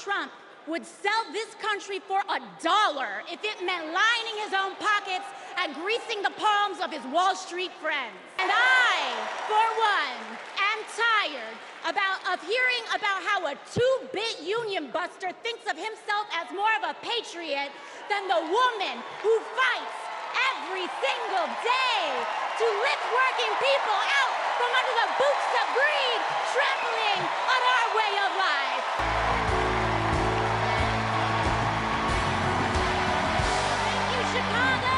Trump would sell this country for $1 if it meant lining his own pockets and greasing the palms of his Wall Street friends. And I, for one, am tired of hearing about how a two-bit union buster thinks of himself as more of a patriot than the woman who fights every single day to lift working people out from under the boots of greed, trampling on our way of life. Thank you, Chicago!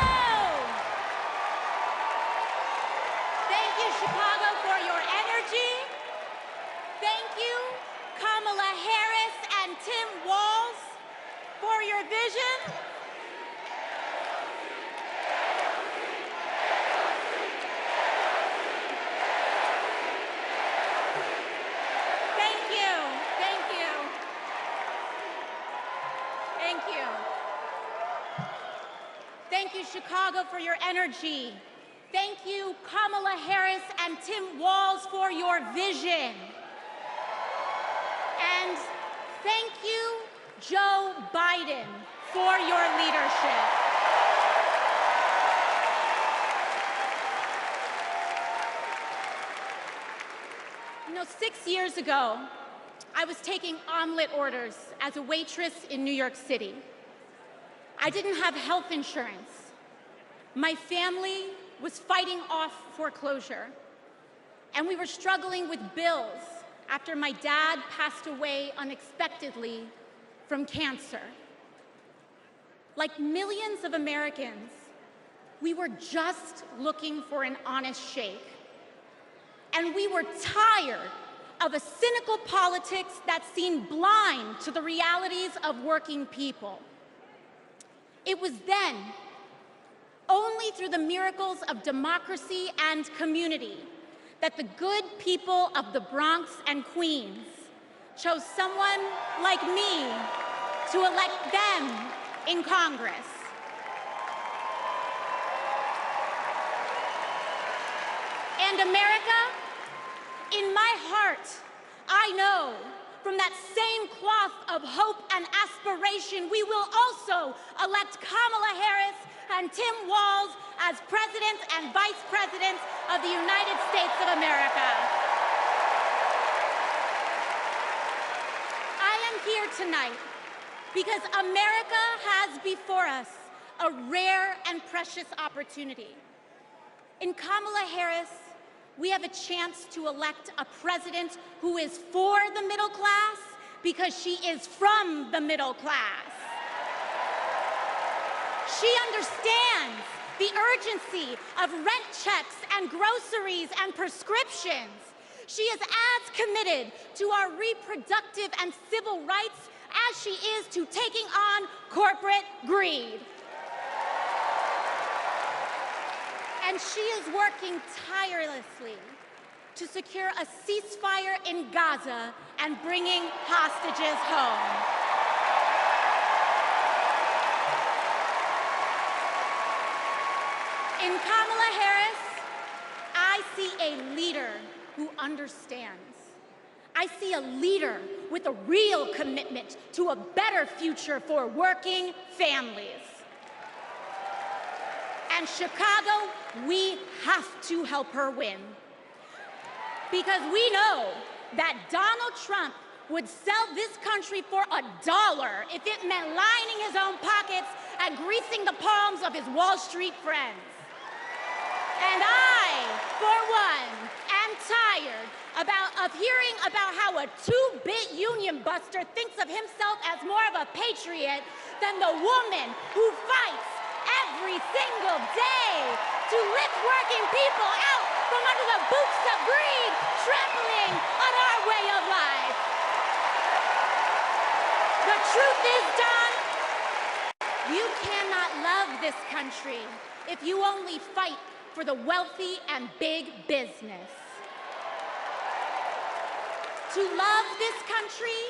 Thank you, Chicago, for your energy. Thank you, Kamala Harris and Tim Walz, for your vision. Thank you, Chicago, for your energy. Thank you, Kamala Harris and Tim Walz, for your vision. And thank you, Joe Biden, for your leadership. You know, 6 years ago, I was taking omelet orders as a waitress in New York City. I didn't have health insurance. My family was fighting off foreclosure, and we were struggling with bills after my dad passed away unexpectedly from cancer. Like millions of Americans, we were just looking for an honest shake. And we were tired of a cynical politics that seemed blind to the realities of working people. It was then, only through the miracles of democracy and community, that the good people of the Bronx and Queens chose someone like me to elect them in Congress. And America, in my heart, I know from that same cloth of hope and aspiration, we will also elect Kamala Harris and Tim Walz as presidents and vice presidents of the United States of America. I am here tonight because America has before us a rare and precious opportunity. In Kamala Harris, we have a chance to elect a president who is for the middle class because she is from the middle class. She understands the urgency of rent checks and groceries and prescriptions. She is as committed to our reproductive and civil rights as she is to taking on corporate greed. And she is working tirelessly to secure a ceasefire in Gaza and bringing hostages home. In Kamala Harris, I see a leader who understands. I see a leader with a real commitment to a better future for working families. And Chicago, we have to help her win. Because we know that Donald Trump would sell this country for $1 if it meant lining his own pockets and greasing the palms of his Wall Street friends. And I, for one, am tired of hearing about how a two-bit union buster thinks of himself as more of a patriot than the woman who fights every single day to lift working people out from under the boots of greed, trampling on our way of life. The truth is, Don, you cannot love this country if you only fight for the wealthy and big business. To love this country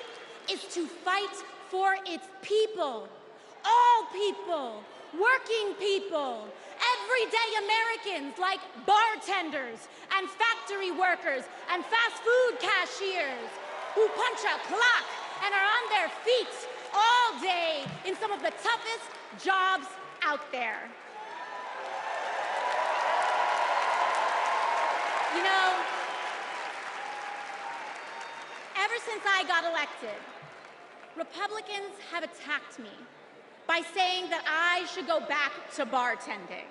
is to fight for its people, all people, working people, everyday Americans like bartenders and factory workers and fast food cashiers who punch a clock and are on their feet all day in some of the toughest jobs out there. You know, ever since I got elected, Republicans have attacked me by saying that I should go back to bartending.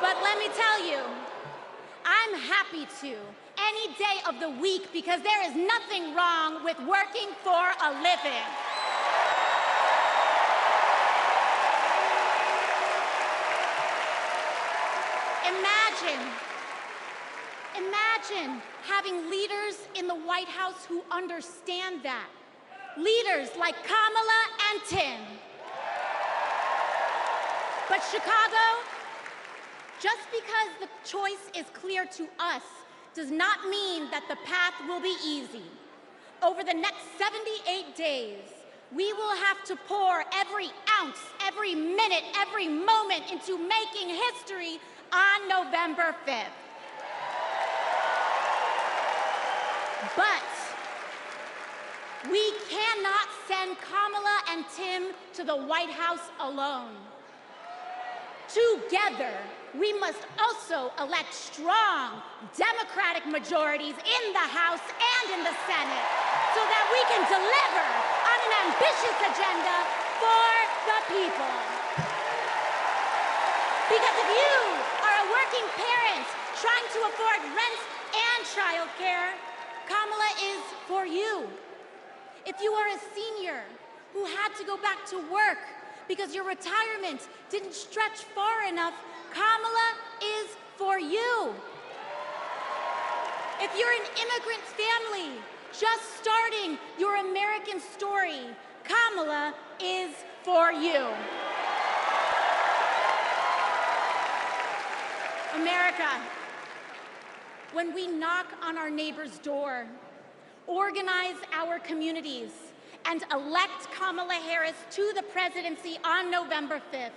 But let me tell you, I'm happy to any day of the week because there is nothing wrong with working for a living. Imagine having leaders in the White House who understand that. Leaders like Kamala and Tim. But Chicago, just because the choice is clear to us does not mean that the path will be easy. Over the next 78 days, we will have to pour every ounce, every minute, every moment into making history on November 5th. But we cannot send Kamala and Tim to the White House alone. Together, we must also elect strong Democratic majorities in the House and in the Senate so that we can deliver on an ambitious agenda for the people. Because if you are a working parent trying to afford rent and childcare, Kamala is for you. If you are a senior who had to go back to work because your retirement didn't stretch far enough, Kamala is for you. If you're an immigrant family just starting your American story, Kamala is for you. America, when we knock on our neighbor's door, organize our communities, and elect Kamala Harris to the presidency on November 5th,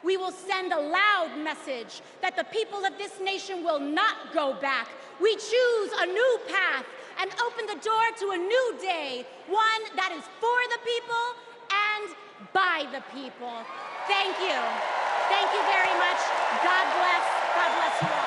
we will send a loud message that the people of this nation will not go back. We choose a new path and open the door to a new day, one that is for the people and by the people. Thank you. Thank you very much. God bless. God bless you all.